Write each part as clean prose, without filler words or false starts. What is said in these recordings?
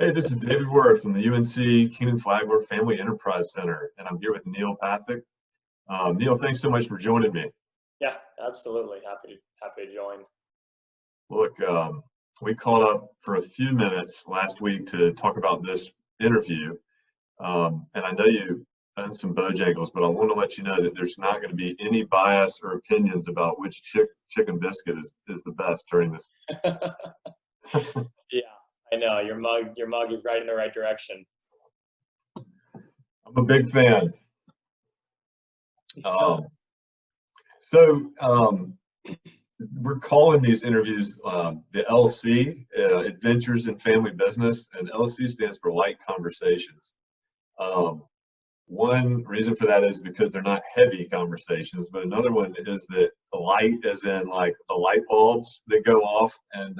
Hey, this is David Worth from the UNC Keenan Flagler Family Enterprise Center, and I'm here with Neil Pathak. Neil, thanks so much for joining me. Yeah, absolutely. Happy to join. Look, we caught up for a few minutes last week to talk about this interview, and I know you done some Bojangles, but I want to let you know that there's not going to be any bias or opinions about which chicken biscuit is the best during this. Yeah, I know your mug is right in the right direction. I'm a big fan. So we're calling these interviews the LC, Adventures in Family Business, and LC stands for Light Conversations. One reason for that is because they're not heavy conversations, but another one is that the light is in like the light bulbs that go off. And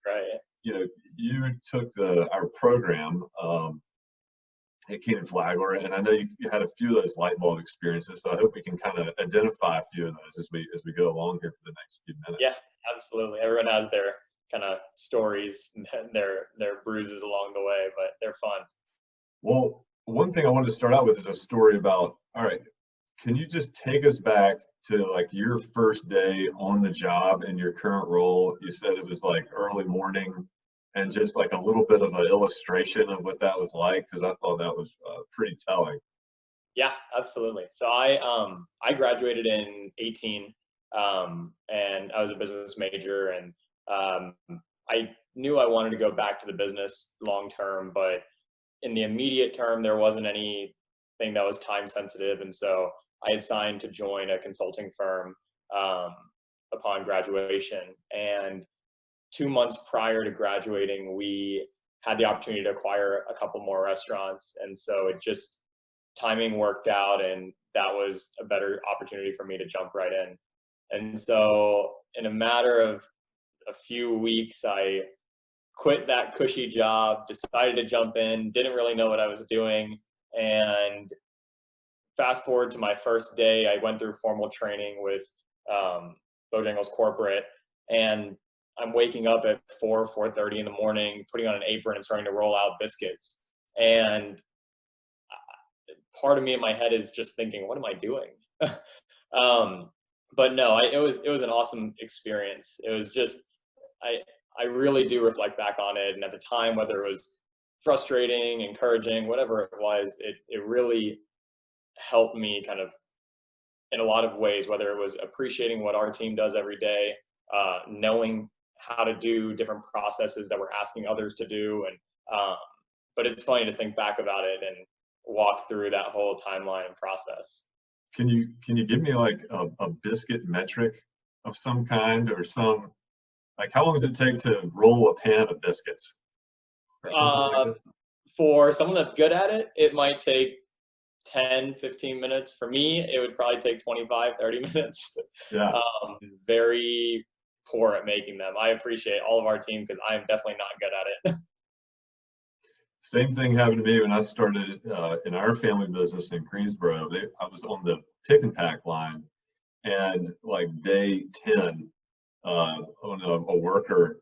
Right. you took our program at Keenan Flagler, and I know you had a few of those light bulb experiences. So I hope we can kind of identify a few of those as we go along here for the next few minutes. Yeah, absolutely. Everyone has their kind of stories, and their bruises along the way, but they're fun. Well, one thing I wanted to start out with is a story about, all right, can you just take us back to like your first day on the job in your current role? You said it was like early morning, and just like a little bit of an illustration of what that was like, because I thought that was pretty telling. Yeah, absolutely. So I graduated in 18, and I was a business major, and I knew I wanted to go back to the business long term, but in the immediate term, there wasn't anything that was time sensitive. And so I assigned to join a consulting firm upon graduation. And 2 months prior to graduating, we had the opportunity to acquire a couple more restaurants. And so it just, timing worked out, and that was a better opportunity for me to jump right in. And so in a matter of a few weeks, I quit that cushy job, decided to jump in, didn't really know what I was doing. And fast forward to my first day, I went through formal training with Bojangles corporate, and I'm waking up at 4:30 in the morning, putting on an apron and starting to roll out biscuits. And part of me in my head is just thinking, what am I doing? But no, it was an awesome experience. It was just, I really do reflect back on it. And at the time, whether it was frustrating, encouraging, whatever it was, it really helped me kind of in a lot of ways, whether it was appreciating what our team does every day, knowing how to do different processes that we're asking others to do. And but it's funny to think back about it and walk through that whole timeline and process. Can you give me like a biscuit metric of some kind, or some, like, how long does it take to roll a pan of biscuits or something like that? For someone that's good at it, it might take 10, 15 minutes. For me, it would probably take 25, 30 minutes. Yeah. Very poor at making them. I appreciate all of our team because I am definitely not good at it. Same thing happened to me when I started in our family business in Greensboro. I was on the pick and pack line, and like day 10, a worker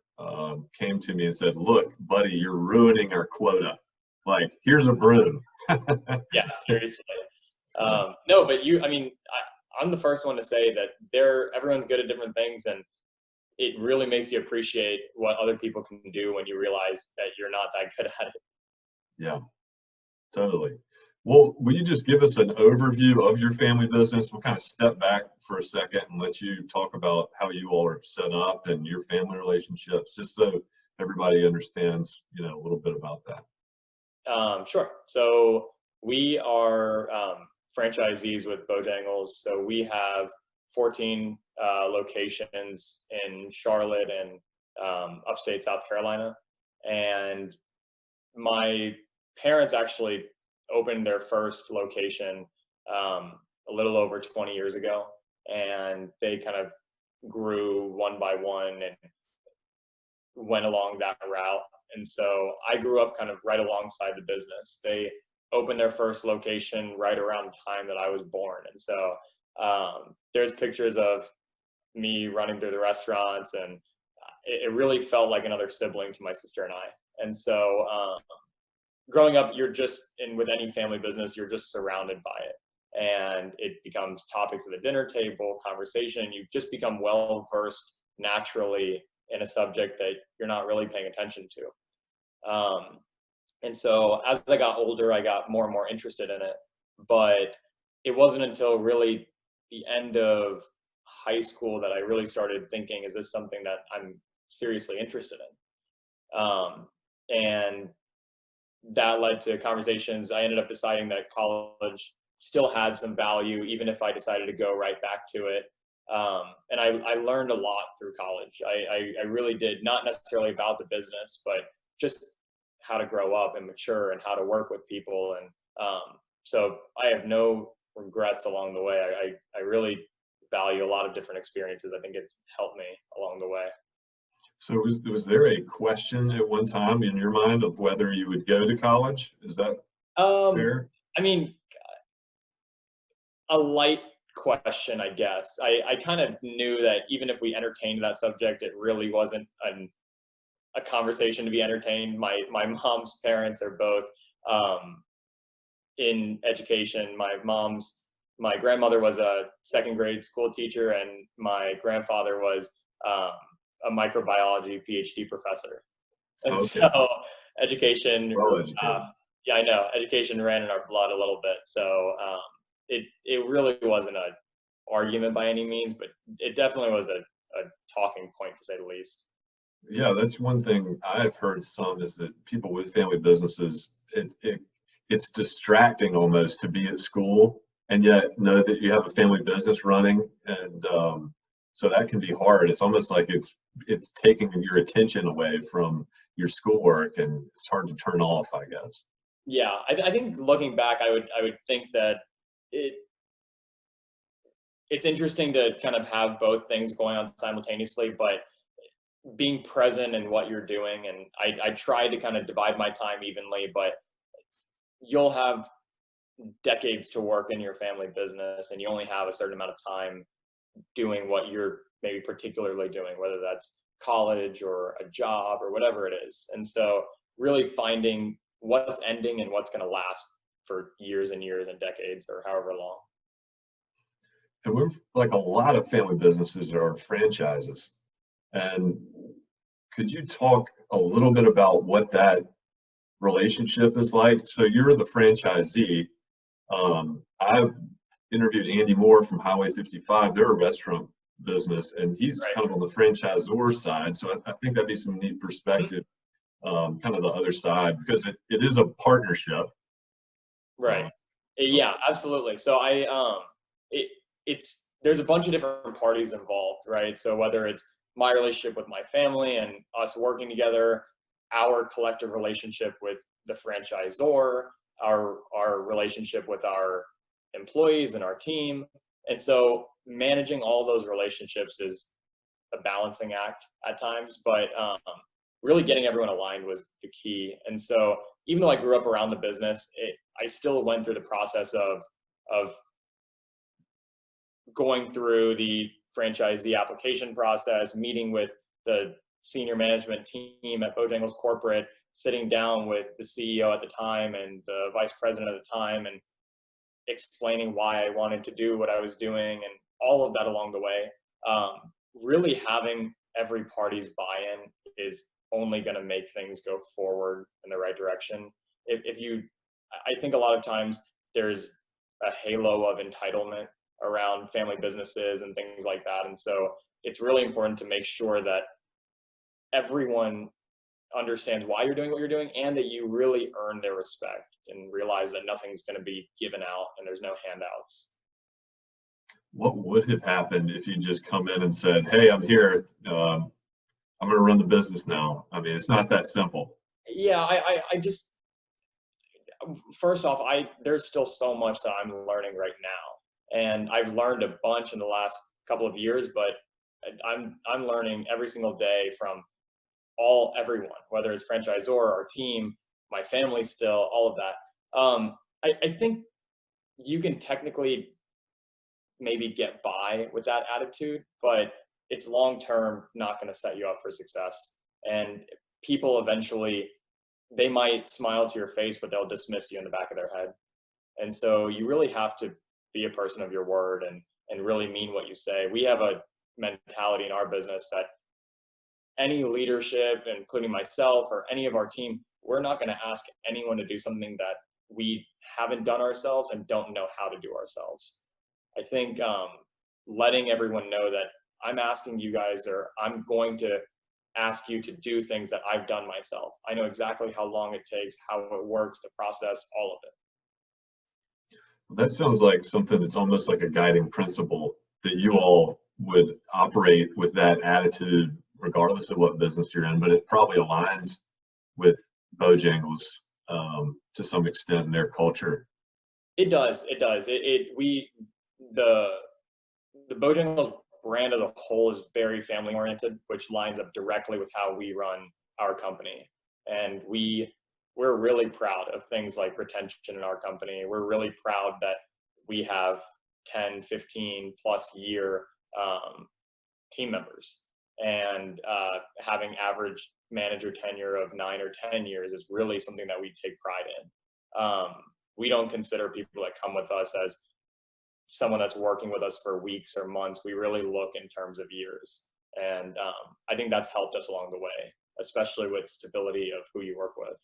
came to me and said, "Look, buddy, you're ruining our quota. Like, here's a broom." Yeah, seriously. No, but I'm the first one to say that everyone's good at different things, and it really makes you appreciate what other people can do when you realize that you're not that good at it. Yeah, totally. Well, will you just give us an overview of your family business? We'll kind of step back for a second and let you talk about how you all are set up and your family relationships, just so everybody understands, a little bit about that. Sure. So we are franchisees with Bojangles. So we have 14 locations in Charlotte and upstate South Carolina. And my parents actually opened their first location a little over 20 years ago, and they kind of grew one by one and went along that route. And so I grew up kind of right alongside the business. They opened their first location right around the time that I was born. And so there's pictures of me running through the restaurants, and it really felt like another sibling to my sister and I. And so growing up, you're just with any family business, you're just surrounded by it. And it becomes topics at the dinner table, conversation. You just become well versed naturally in a subject that you're not really paying attention to. And so as I got older, I got more and more interested in it. But it wasn't until really the end of high school that I really started thinking, is this something that I'm seriously interested in? And that led to conversations. I ended up deciding that college still had some value, even if I decided to go right back to it. And I learned a lot through college. I really did, not necessarily about the business, but just how to grow up and mature and how to work with people. And so I have no regrets along the way. I really value a lot of different experiences. I think it's helped me along the way. So was there a question at one time in your mind of whether you would go to college? Is that fair? I mean, a light question, I guess. I kind of knew that even if we entertained that subject, it really wasn't a conversation to be entertained. My mom's parents are both in education. My grandmother was a second grade school teacher, and my grandfather was a microbiology PhD professor. And Okay, so education, well educated. yeah, I know, education ran in our blood a little bit. So it really wasn't a argument by any means, but it definitely was a talking point, to say the least. Yeah, that's one thing I've heard some is that people with family businesses, it's distracting almost to be at school and yet know that you have a family business running, and so that can be hard. It's almost like it's taking your attention away from your schoolwork, and it's hard to turn off, I guess. Yeah, I think looking back, I would think that it it's interesting to kind of have both things going on simultaneously, but being present in what you're doing. And I try to kind of divide my time evenly, but you'll have decades to work in your family business, and you only have a certain amount of time doing what you're maybe particularly doing, whether that's college or a job or whatever it is. And so really finding what's ending and what's going to last for years and years and decades, or however long. And we're like a lot of family businesses are franchises. And could you talk a little bit about what that relationship is like? So you're the franchisee. I've interviewed Andy Moore from Highway 55. They're a restaurant business, and he's Right. kind of on the franchisor side. So I think that'd be some neat Mhm. perspective, kind of the other side, because it is a partnership. Right. Uh, Yeah, absolutely. So it it's there's a bunch of different parties involved, right? So whether it's my relationship with my family and us working together, our collective relationship with the franchisor, our relationship with our employees and our team. And so managing all those relationships is a balancing act at times, but really getting everyone aligned was the key. And so even though I grew up around the business, I still went through the process of going through the franchisee application process, meeting with the senior management team at Bojangles corporate, sitting down with the CEO at the time and the vice president at the time, and explaining why I wanted to do what I was doing, and all of that along the way. Really having every party's buy-in is only going to make things go forward in the right direction. If you, I think a lot of times there's a halo of entitlement around family businesses and things like that. And so it's really important to make sure that everyone understands why you're doing what you're doing, and that you really earn their respect and realize that nothing's going to be given out and there's no handouts. what would have happened if you just come in and said, "Hey, I'm here. I'm going to run the business now"? I mean, it's not that simple. Yeah, I just, first off, there's still so much that I'm learning right now, and I've learned a bunch in the last couple of years, but I'm learning every single day from everyone, whether it's franchisor, our team, my family, still all of that. I think you can technically maybe get by with that attitude, but it's long term not going to set you up for success. And people eventually they might smile to your face, but they'll dismiss you in the back of their head. And so you really have to be a person of your word and really mean what you say. We have a mentality in our business that any leadership, including myself or any of our team, we're not going to ask anyone to do something that we haven't done ourselves and don't know how to do ourselves. I think letting everyone know that I'm asking you guys, or I'm going to ask you to do things that I've done myself. I know exactly how long it takes, how it works, the process, all of it. That sounds like something that's almost like a guiding principle that you all would operate with that attitude, regardless of what business you're in, but it probably aligns with Bojangles to some extent in their culture. It does. It does. The Bojangles brand as a whole is very family oriented, which lines up directly with how we run our company. And we're really proud of things like retention in our company. We're really proud that we have 10, 15 plus year team members, and having average manager tenure of 9 or 10 years is really something that we take pride in. We don't consider people that come with us as someone that's working with us for weeks or months. We really look in terms of years. And I think that's helped us along the way, especially with stability of who you work with.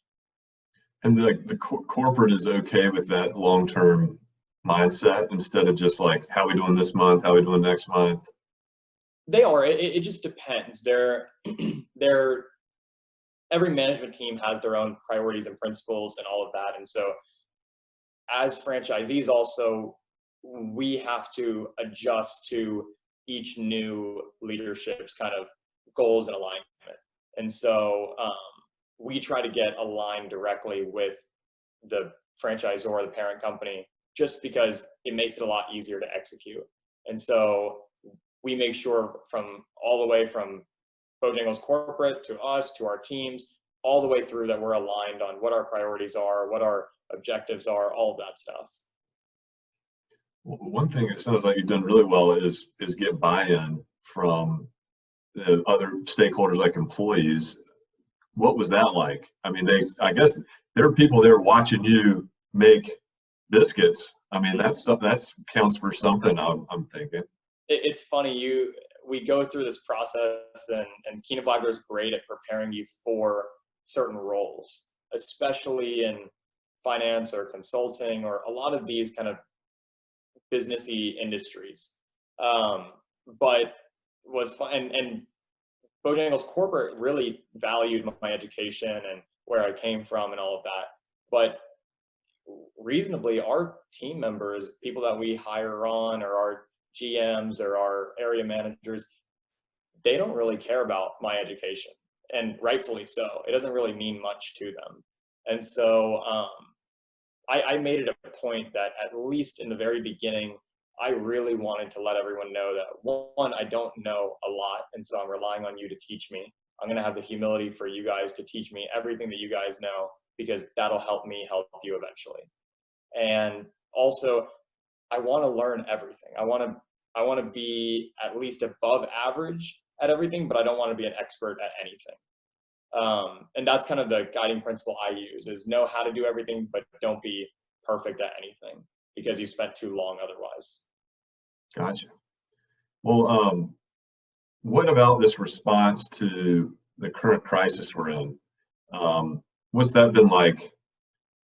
And the corporate is okay with that long-term mindset instead of just like, how we doing this month? How we doing next month? They are. It just depends. Every management team has their own priorities and principles and all of that. And so as franchisees also, we have to adjust to each new leadership's kind of goals and alignment. And so we try to get aligned directly with the franchisor, the parent company, just because it makes it a lot easier to execute. And so we make sure from all the way from Bojangles corporate to us, to our teams, all the way through that we're aligned on what our priorities are, what our objectives are, all of that stuff. One thing it sounds like you've done really well is get buy-in from the other stakeholders like employees. What was that like? I mean, I guess there are people there watching you make biscuits. I mean, that's counts for something, I'm thinking. It's funny, we go through this process, and Keenan Flagler is great at preparing you for certain roles, especially in finance or consulting or a lot of these kind of businessy industries. But was fun, and Bojangles corporate really valued my education and where I came from and all of that. But reasonably, our team members, people that we hire on, or our GMs or our area managers, they don't really care about my education, and rightfully so. It doesn't really mean much to them. And so I made it a point that at least in the very beginning, I really wanted to let everyone know that, one, I don't know a lot, and so I'm relying on you to teach me. I'm going to have the humility for you guys to teach me everything that you guys know, because that'll help me help you eventually. And also, I want to learn everything. I want to be at least above average at everything, but I don't want to be an expert at anything. And that's kind of the guiding principle I use, is know how to do everything, but don't be perfect at anything, because you spent too long otherwise. Gotcha. Well, what about this response to the current crisis we're in? What's that been like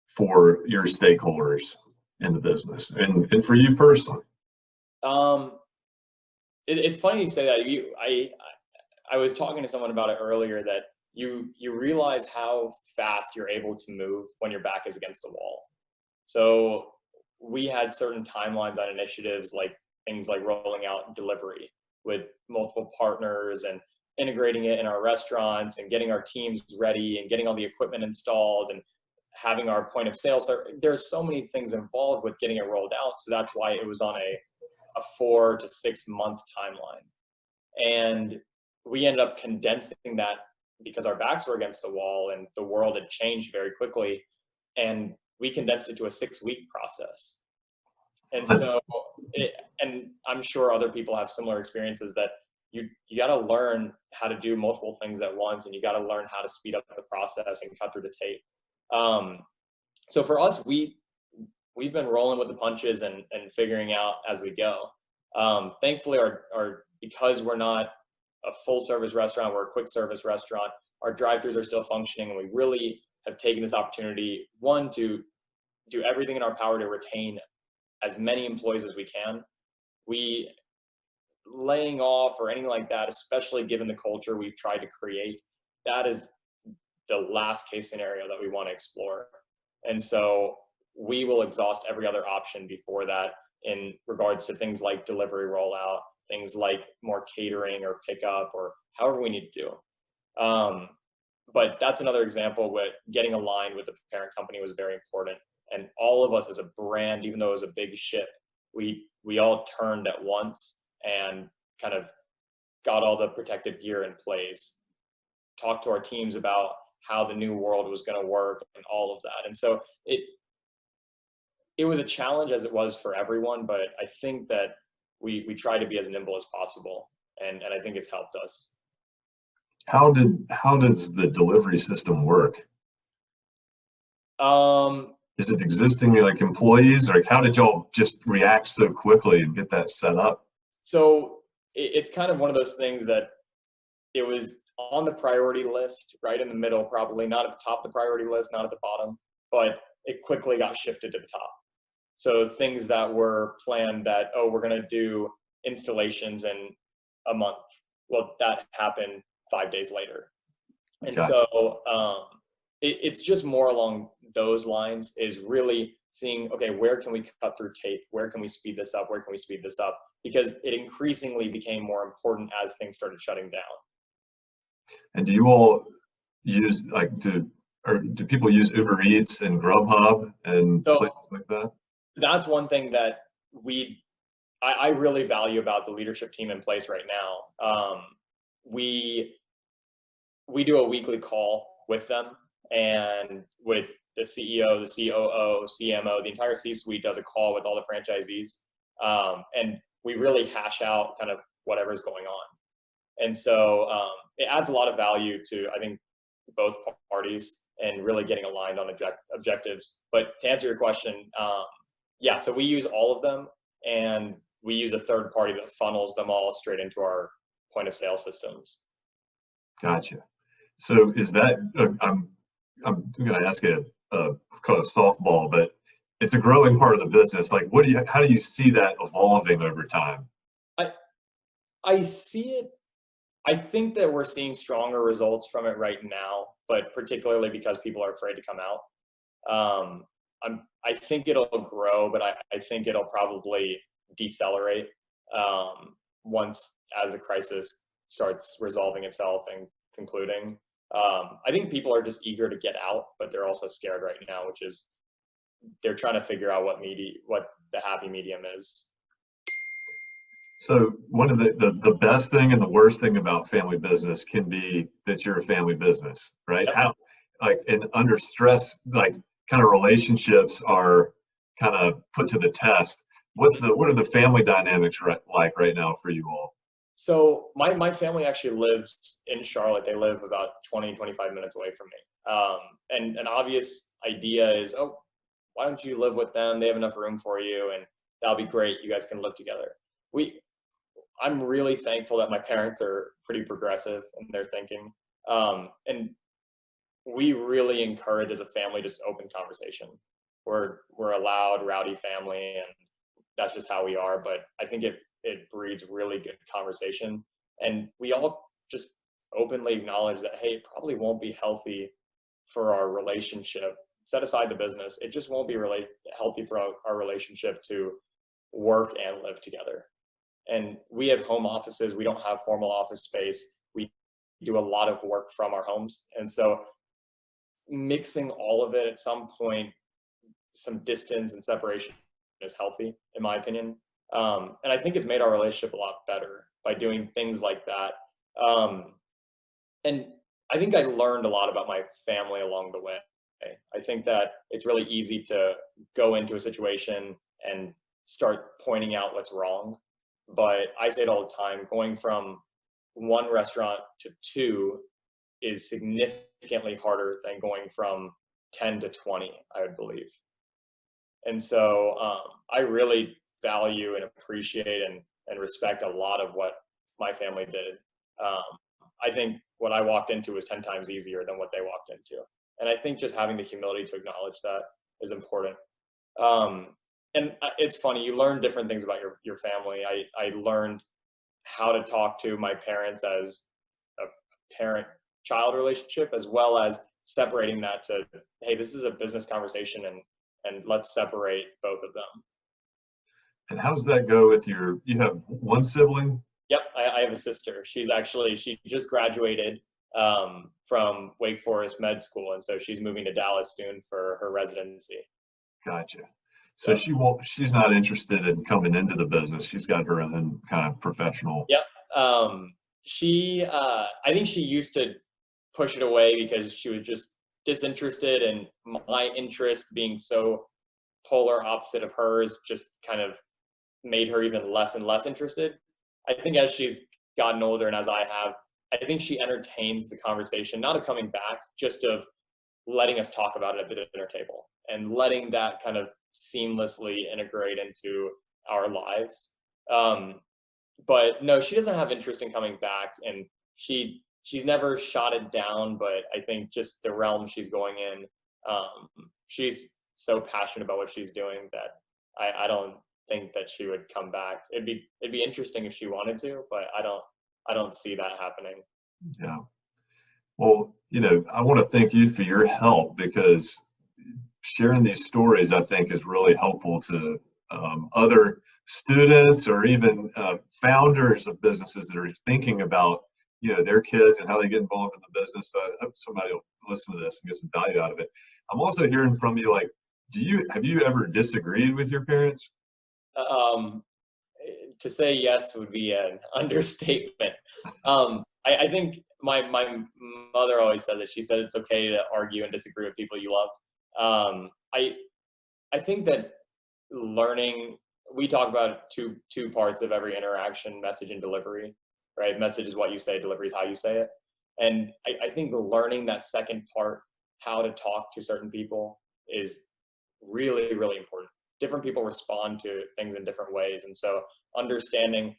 for your stakeholders in the business, and for you personally? It's funny you say that. I was talking to someone about it earlier, that you realize how fast you're able to move when your back is against the wall. So we had certain timelines on initiatives, like things like rolling out delivery with multiple partners and integrating it in our restaurants and getting our teams ready and getting all the equipment installed and having our point of sale. So there's so many things involved with getting it rolled out. So that's why it was on a 4 to 6 month timeline. And we ended up condensing that because our backs were against the wall and the world had changed very quickly. And we condensed it to a 6-week process. And so, and I'm sure other people have similar experiences, that you got to learn how to do multiple things at once, and you got to learn how to speed up the process and cut through the tape. So for us, we've been rolling with the punches and figuring out as we go. Thankfully, our because we're not a full service restaurant, we're a quick service restaurant, our drive-throughs are still functioning, and we really have taken this opportunity, one, to do everything in our power to retain as many employees as we can. We laying off or anything like that, especially given the culture we've tried to create, that is the last case scenario that we want to explore. And so we will exhaust every other option before that in regards to things like delivery rollout, things like more catering or pickup or however we need to do. But that's another example where getting aligned with the parent company was very important. And all of us as a brand, even though it was a big ship, we all turned at once and kind of got all the protective gear in place, talked to our teams about how the new world was going to work and all of that. And so it was a challenge, as it was for everyone, but I think that we try to be as nimble as possible, and I think it's helped us. How does the delivery system work? Is it existing like employees? Like, how did y'all just react so quickly and get that set up? So it's kind of one of those things that it was on the priority list, right in the middle, probably not at the top of the priority list, not at the bottom, but it quickly got shifted to the top. So things that were planned that, oh, we're going to do installations in a month. Well, that happened 5 days later. And Gotcha. so it's just more along those lines, is really seeing, okay, where can we cut through tape? Where can we speed this up? Where can we speed this up? Because it increasingly became more important as things started shutting down. And do you all use do people use Uber Eats and Grubhub and places like that? That's one thing that I really value about the leadership team in place right now. We do a weekly call with them, and with the CEO, the COO, CMO, the entire C-suite does a call with all the franchisees, and we really hash out kind of whatever's going on. And so it adds a lot of value to, I think, both parties and really getting aligned on objectives. But to answer your question, yeah, so we use all of them, and we use a third party that funnels them all straight into our point of sale systems. Gotcha. So is that I'm going to ask you a kind of softball, but it's a growing part of the business. Like, how do you see that evolving over time? I see it. I think that we're seeing stronger results from it right now, but particularly because people are afraid to come out. I think it'll grow, but I think it'll probably decelerate once as the crisis starts resolving itself and concluding. I think people are just eager to get out, but they're also scared right now, which is they're trying to figure out what the happy medium is. So one of the best thing and the worst thing about family business can be that you're a family business, right? Yep. How, like, and under stress, like, kind of relationships are kind of put to the test. What are the family dynamics like right now for you all? So my family actually lives in Charlotte. They live about 20, 25 minutes away from me. And an obvious idea is, oh, why don't you live with them? They have enough room for you, and that'll be great. You guys can live together. I'm really thankful that my parents are pretty progressive in their thinking. And we really encourage as a family just open conversation. We're a loud, rowdy family, and that's just how we are. But I think it breeds really good conversation. And we all just openly acknowledge that, hey, it probably won't be healthy for our relationship. Set aside the business. It just won't be really healthy for our relationship to work and live together. And we have home offices. We don't have formal office space. We do a lot of work from our homes. And so mixing all of it at some point, some distance and separation is healthy, in my opinion. And I think it's made our relationship a lot better by doing things like that. And I think I learned a lot about my family along the way. I think that it's really easy to go into a situation and start pointing out what's wrong. But I say it all the time, going from one restaurant to two is significantly harder than going from 10 to 20, I would believe. And so I really value and appreciate and respect a lot of what my family did. I think what I walked into was 10 times easier than what they walked into. And I think just having the humility to acknowledge that is important. And it's funny, you learn different things about your family. I learned how to talk to my parents as a parent-child relationship, as well as separating that to, hey, this is a business conversation, and let's separate both of them. And how does that go with you have one sibling? Yep, I have a sister. She just graduated from Wake Forest Med School, and so she's moving to Dallas soon for her residency. Gotcha. So she's not interested in coming into the business. She's got her own kind of professional. Yep. I think she used to push it away because she was just disinterested, and my interest being so polar opposite of hers just kind of made her even less and less interested. I think as she's gotten older and as I have, I think she entertains the conversation, not of coming back, just of letting us talk about it at the dinner table and letting that kind of seamlessly integrate into our lives. But no, she doesn't have interest in coming back, and she's never shot it down, but I think just the realm she's going in, she's so passionate about what she's doing that I don't think that she would come back. It'd be interesting if she wanted to, but I don't see that happening. Yeah. Well, I want to thank you for your help, because sharing these stories, I think, is really helpful to other students or even founders of businesses that are thinking about, their kids and how they get involved in the business. So I hope somebody will listen to this and get some value out of it. I'm also hearing from you, like, have you ever disagreed with your parents? To say yes would be an understatement. I think my mother always said that. She said it's okay to argue and disagree with people you love. I think that learning, we talk about two parts of every interaction: message and delivery, right? Message is what you say, delivery is how you say it. And I think learning that second part, how to talk to certain people, is really, really important. Different people respond to things in different ways. And so understanding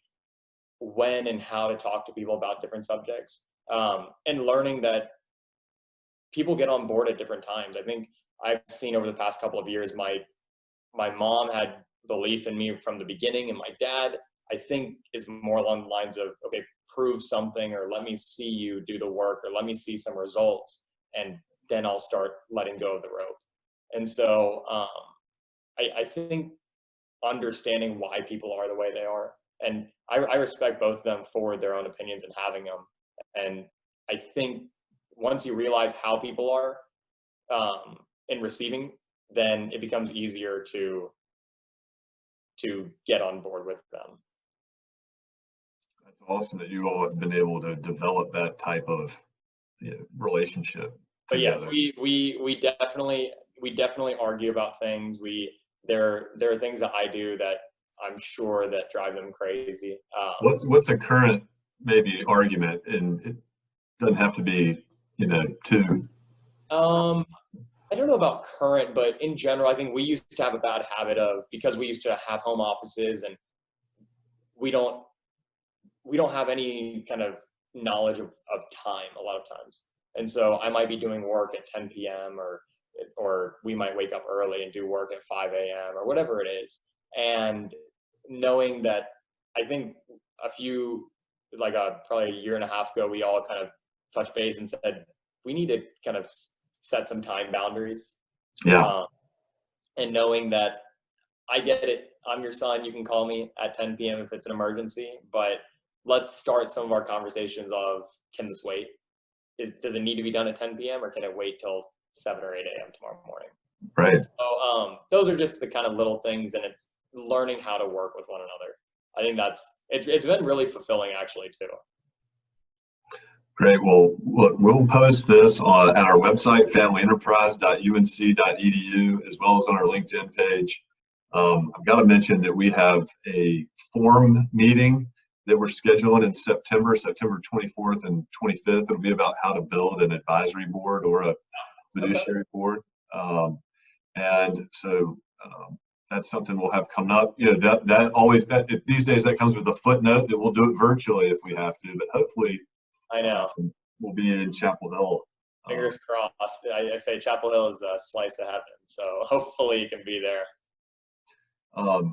when and how to talk to people about different subjects, and learning that people get on board at different times. I think I've seen over the past couple of years, my mom had belief in me from the beginning, and my dad, I think, is more along the lines of, okay, prove something, or let me see you do the work, or let me see some results, and then I'll start letting go of the rope. And so I think understanding why people are the way they are, and I respect both of them for their own opinions and having them. And I think once you realize how people are in receiving, then it becomes easier to get on board with them. That's awesome that you all have been able to develop that type of relationship together. But yes, we definitely argue about things. There are things that I do that I'm sure that drive them crazy. What's a current maybe argument, and it doesn't have to be too. I don't know about current, but in general, I think we used to have a bad habit of, because we used to have home offices, and we don't have any kind of knowledge of time a lot of times. And so I might be doing work at 10 p.m. or we might wake up early and do work at 5 a.m. or whatever it is. And knowing that, I think probably a year and a half ago, we all kind of touched base and said, we need to kind of set some time boundaries. Yeah. And knowing that, I get it, I'm your son, you can call me at 10 p.m. if it's an emergency, but let's start some of our conversations of, can this wait? Does it need to be done at 10 p.m. or can it wait till 7 or 8 a.m. tomorrow morning? Right. So those are just the kind of little things, and it's learning how to work with one another. I think it's been really fulfilling, actually, too. Great. Well, look, we'll post this at our website, familyenterprise.unc.edu, as well as on our LinkedIn page. I've got to mention that we have a forum meeting that we're scheduling in September 24th and 25th. It'll be about how to build an advisory board or a fiduciary board. And so that's something we'll have coming up. You know, these days that comes with a footnote that we'll do it virtually if we have to, but hopefully I know. We'll be in Chapel Hill. Fingers crossed. I say Chapel Hill is a slice of heaven, so hopefully you can be there.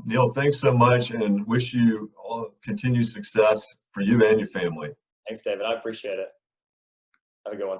Neil, thanks so much, and wish you all continued success for you and your family. Thanks, David. I appreciate it. Have a good one.